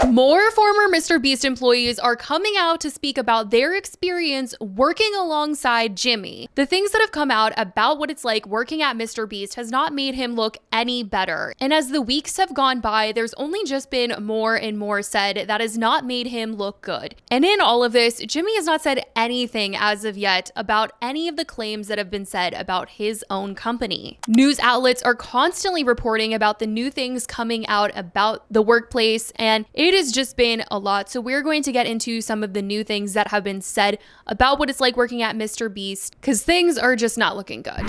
More former MrBeast employees are coming out to speak about their experience working alongside Jimmy. The things that have come out about what it's like working at MrBeast has not made him look any better. And as the weeks have gone by, there's only just been more and more said that has not made him look good. And in all of this, Jimmy has not said anything as of yet about any of the claims that have been said about his own company. News outlets are constantly reporting about the new things coming out about the workplace, and it has just been a lot. So we're going to get into some of the new things that have been said about what it's like working at MrBeast, because things are just not looking good.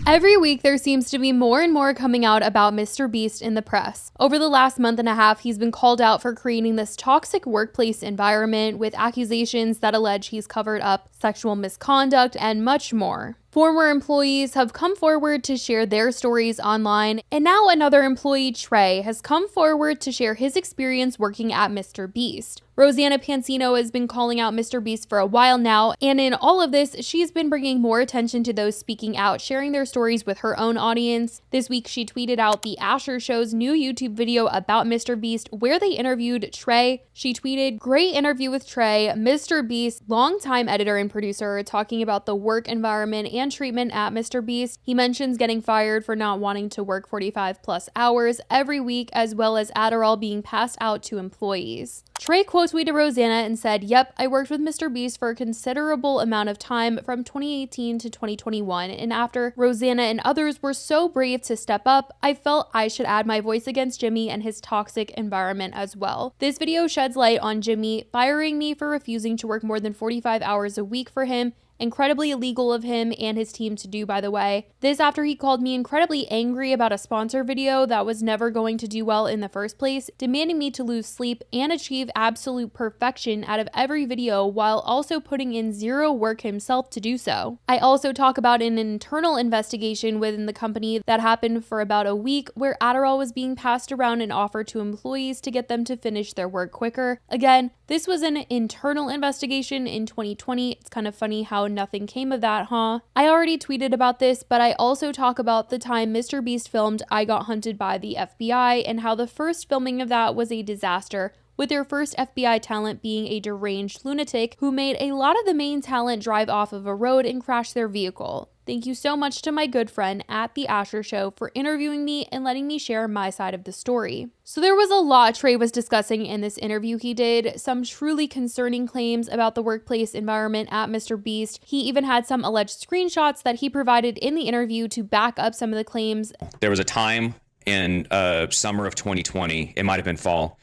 Every week, there seems to be more and more coming out about MrBeast in the press. Over the last month and a half, he's been called out for creating this toxic workplace environment with accusations that allege he's covered up sexual misconduct and much more. Former employees have come forward to share their stories online, and now another employee, Trey, has come forward to share his experience working at MrBeast. Rosanna Pansino has been calling out MrBeast for a while now, and in all of this, she's been bringing more attention to those speaking out, sharing their stories with her own audience. This week, she tweeted out the Asher Show's new YouTube video about MrBeast, where they interviewed Trey. She tweeted, "Great interview with Trey, MrBeast, longtime editor and producer, talking about the work environment and treatment at MrBeast. He mentions getting fired for not wanting to work 45 plus hours every week, as well as Adderall being passed out to employees." Trey quote tweeted Rosanna and said, "Yep, I worked with MrBeast for a considerable amount of time from 2018 to 2021, and after Rosanna and others were so brave to step up, I felt I should add my voice against Jimmy and his toxic environment as well. This video sheds light on Jimmy firing me for refusing to work more than 45 hours a week for him. Incredibly illegal of him and his team to do, by the way. This after he called me incredibly angry about a sponsor video that was never going to do well in the first place, demanding me to lose sleep and achieve absolute perfection out of every video while also putting in zero work himself to do so. I also talk about an internal investigation within the company that happened for about a week where Adderall was being passed around and offered to employees to get them to finish their work quicker. Again, this was an internal investigation in 2020. It's kind of funny how nothing came of that, huh? I already tweeted about this, but I also talk about the time MrBeast filmed I Got Hunted by the FBI and how the first filming of that was a disaster, with their first FBI talent being a deranged lunatic who made a lot of the main talent drive off of a road and crash their vehicle. Thank you so much to my good friend at the Asher Show for interviewing me and letting me share my side of the story." So there was a lot Trey was discussing in this interview he did, some truly concerning claims about the workplace environment at MrBeast. He even had some alleged screenshots that he provided in the interview to back up some of the claims. There was a time in summer of 2020, it might have been fall,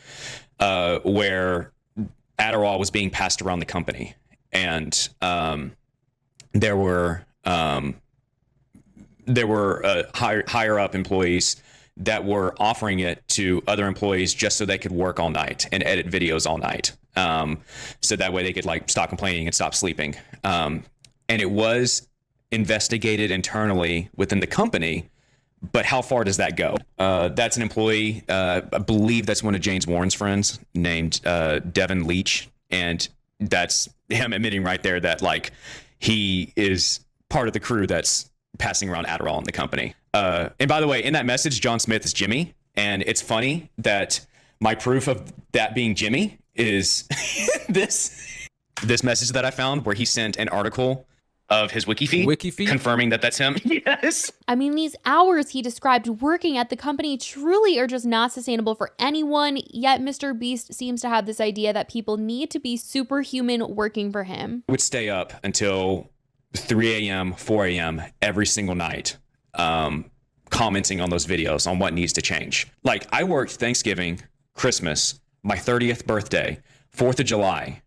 where Adderall was being passed around the company, and there were higher up employees that were offering it to other employees just so they could work all night and edit videos all night, so that way they could like stop complaining and stop sleeping. And it was investigated internally within the company. But how far does that go? That's an employee, I believe that's one of James Warren's friends named Devin Leach. And that's him admitting right there that like he is part of the crew that's passing around Adderall in the company. And by the way, in that message, John Smith is Jimmy. And it's funny that my proof of that being Jimmy is this message that I found where he sent an article of his wiki feed confirming that that's him. Yes. I mean, these hours he described working at the company truly are just not sustainable for anyone, yet MrBeast seems to have this idea that people need to be superhuman working for him. I would stay up until 3 a.m., 4 a.m. every single night, commenting on those videos on what needs to change. Like I worked Thanksgiving, Christmas, my 30th birthday, 4th of July,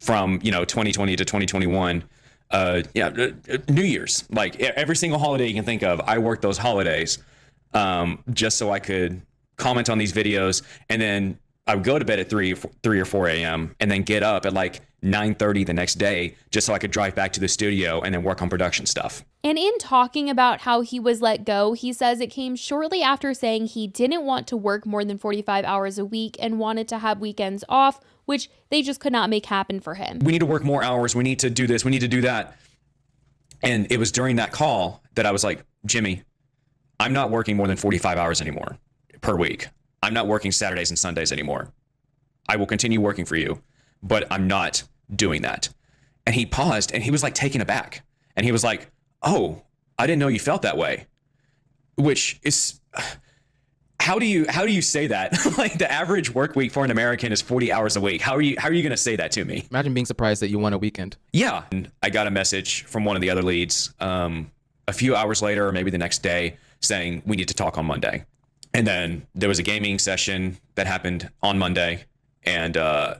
from 2020 to 2021, New Year's, like every single holiday you can think of, I worked those holidays just so I could comment on these videos, and then I would go to bed at 3 or 4 a.m. and then get up at like 9:30 the next day just so I could drive back to the studio and then work on production stuff. And in talking about how he was let go, he says it came shortly after saying he didn't want to work more than 45 hours a week and wanted to have weekends off, which they just could not make happen for him. We need to work more hours. We need to do this. We need to do that. And it was during that call that I was like, Jimmy, I'm not working more than 45 hours anymore per week. I'm not working Saturdays and Sundays anymore. I will continue working for you, but I'm not doing that. And he paused and he was like taken aback. And he was like, oh, I didn't know you felt that way. Which is, how do you say that? Like the average work week for an American is 40 hours a week. How are you going to say that to me? Imagine being surprised that you won a weekend. Yeah. And I got a message from one of the other leads a few hours later, or maybe the next day, saying we need to talk on Monday. And then there was a gaming session that happened on Monday. And I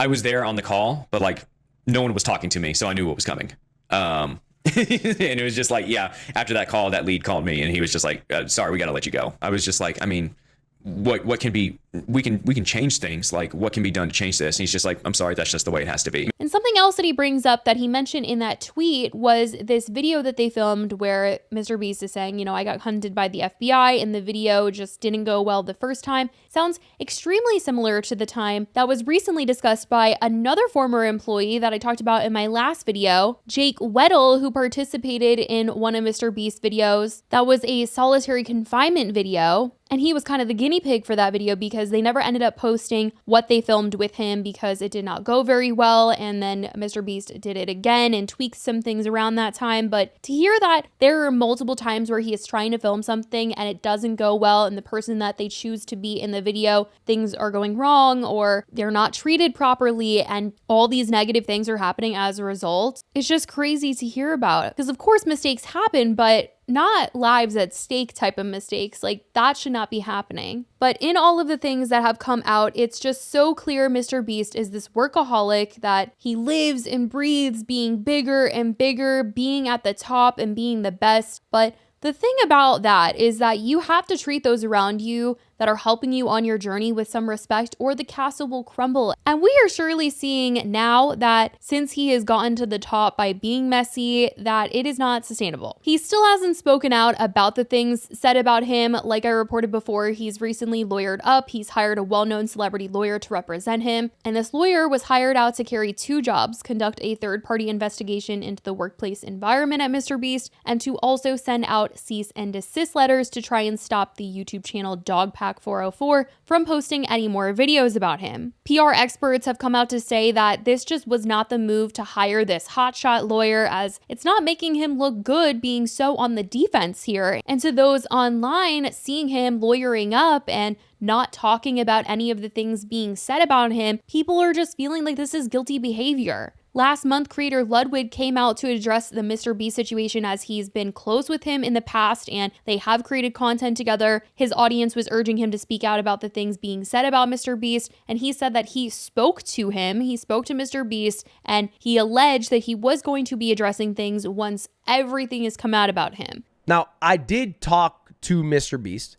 was there on the call, but like no one was talking to me. So I knew what was coming. And it was just like, yeah, after that call, that lead called me and he was just like, sorry, we got to let you go. I was just like, I mean, what can be, we can change things. Like what can be done to change this? And he's just like, I'm sorry, that's just the way it has to be. And something else that he brings up that he mentioned in that tweet was this video that they filmed where MrBeast is saying, you know, I got hunted by the FBI and the video just didn't go well the first time. Sounds extremely similar to the time that was recently discussed by another former employee that I talked about in my last video, Jake Weddle, who participated in one of MrBeast's videos. That was a solitary confinement video. And he was kind of the guinea pig for that video because they never ended up posting what they filmed with him because it did not go very well. And then MrBeast did it again and tweaked some things around that time. But to hear that there are multiple times where he is trying to film something and it doesn't go well, and the person that they choose to be in the video, things are going wrong or they're not treated properly, and all these negative things are happening as a result, it's just crazy to hear about. Because of course mistakes happen, but not lives at stake type of mistakes. Like that should not be happening. But in all of the things that have come out, it's just so clear MrBeast is this workaholic that he lives and breathes being bigger and bigger, being at the top and being the best. But the thing about that is that you have to treat those around you that are helping you on your journey with some respect, or the castle will crumble. And we are surely seeing now that since he has gotten to the top by being messy, that it is not sustainable. He still hasn't spoken out about the things said about him. Like I reported before, he's recently lawyered up. He's hired a well-known celebrity lawyer to represent him. And this lawyer was hired out to carry two jobs: conduct a third-party investigation into the workplace environment at MrBeast, and to also send out cease and desist letters to try and stop the YouTube channel Dogpack 404 from posting any more videos about him. PR experts have come out to say that this just was not the move to hire this hotshot lawyer, as it's not making him look good being so on the defense here. And to those online seeing him lawyering up and not talking about any of the things being said about him, people are just feeling like this is guilty behavior. Last month, creator Ludwig came out to address the MrBeast situation, as he's been close with him in the past and they have created content together. His audience was urging him to speak out about the things being said about MrBeast, and he said that he spoke to him, he spoke to MrBeast, and he alleged that he was going to be addressing things once everything has come out about him. Now, I did talk to MrBeast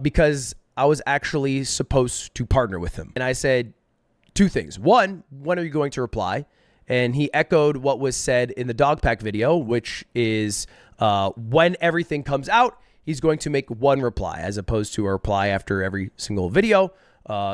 because I was actually supposed to partner with him. And I said two things. One, when are you going to reply? And he echoed what was said in the Dogpack video, which is when everything comes out, he's going to make one reply as opposed to a reply after every single video.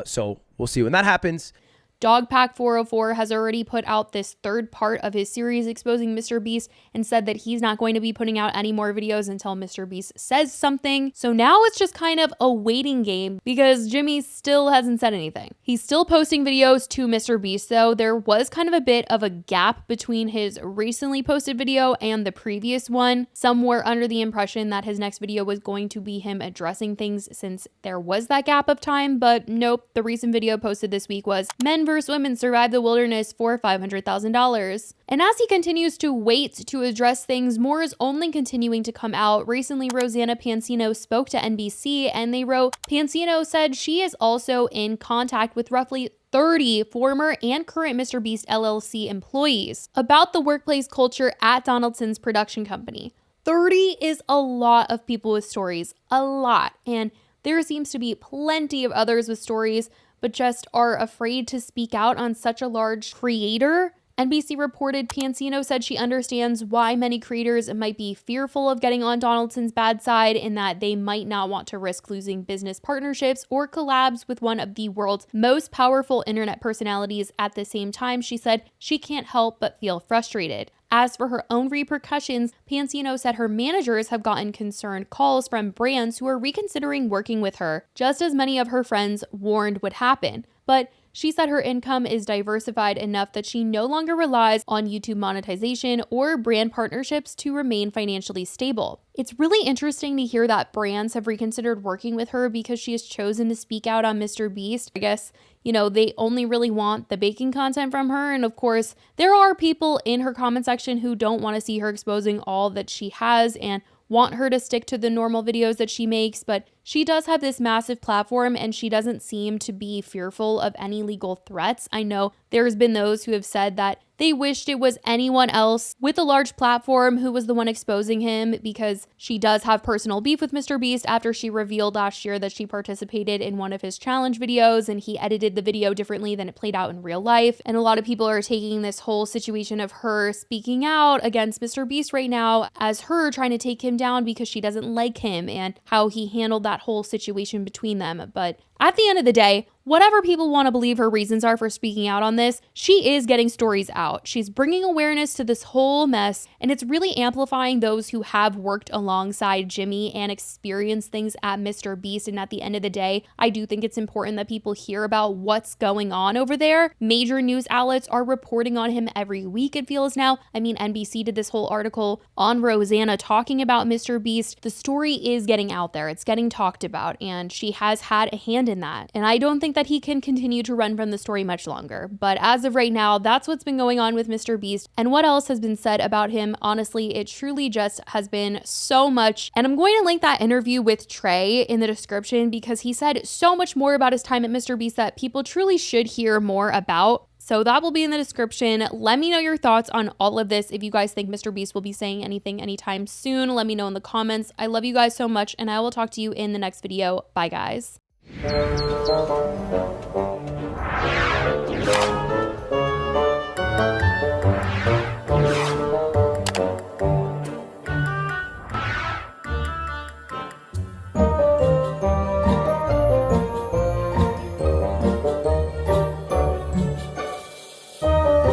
So we'll see when that happens. Dogpack 404 has already put out this third part of his series exposing MrBeast and said that he's not going to be putting out any more videos until MrBeast says something. So now it's just kind of a waiting game because Jimmy still hasn't said anything. He's still posting videos to MrBeast, though. There was kind of a bit of a gap between his recently posted video and the previous one. Some were under the impression that his next video was going to be him addressing things since there was that gap of time, but nope. The recent video posted this week was Men vs. Women survive the wilderness for $500,000. And as he continues to wait to address things, more is only continuing to come out. Recently, Rosanna Pansino spoke to NBC and they wrote, Pansino said she is also in contact with roughly 30 former and current MrBeast LLC employees about the workplace culture at Donaldson's production company. 30 is a lot of people with stories, a lot. And there seems to be plenty of others with stories, but just are afraid to speak out on such a large creator. NBC reported Pansino said she understands why many creators might be fearful of getting on Donaldson's bad side, in that they might not want to risk losing business partnerships or collabs with one of the world's most powerful internet personalities. At the same time, she said she can't help but feel frustrated. As for her own repercussions, Pansino said her managers have gotten concerned calls from brands who are reconsidering working with her, just as many of her friends warned would happen. But she said her income is diversified enough that she no longer relies on YouTube monetization or brand partnerships to remain financially stable. It's really interesting to hear that brands have reconsidered working with her because she has chosen to speak out on MrBeast. I guess, they only really want the baking content from her. And of course, there are people in her comment section who don't want to see her exposing all that she has and want her to stick to the normal videos that she makes, but she does have this massive platform and she doesn't seem to be fearful of any legal threats. I know there's been those who have said that they wished it was anyone else with a large platform who was the one exposing him, because she does have personal beef with MrBeast after she revealed last year that she participated in one of his challenge videos and he edited the video differently than it played out in real life. And a lot of people are taking this whole situation of her speaking out against MrBeast right now as her trying to take him down because she doesn't like him and how he handled that whole situation between them. But at the end of the day, whatever people want to believe her reasons are for speaking out on this, she is getting stories out. She's bringing awareness to this whole mess, and it's really amplifying those who have worked alongside Jimmy and experienced things at MrBeast. And at the end of the day, I do think it's important that people hear about what's going on over there. Major news outlets are reporting on him every week, it feels now. I mean, NBC did this whole article on Rosanna talking about MrBeast. The story is getting out there. It's getting talked about, and she has had a hand in that. And I don't think that he can continue to run from the story much longer. But as of right now, that's what's been going on with MrBeast. And what else has been said about him? Honestly, it truly just has been so much. And I'm going to link that interview with Trey in the description because he said so much more about his time at MrBeast that people truly should hear more about. So that will be in the description. Let me know your thoughts on all of this. If you guys think MrBeast will be saying anything anytime soon, let me know in the comments. I love you guys so much, and I will talk to you in the next video. Bye, guys.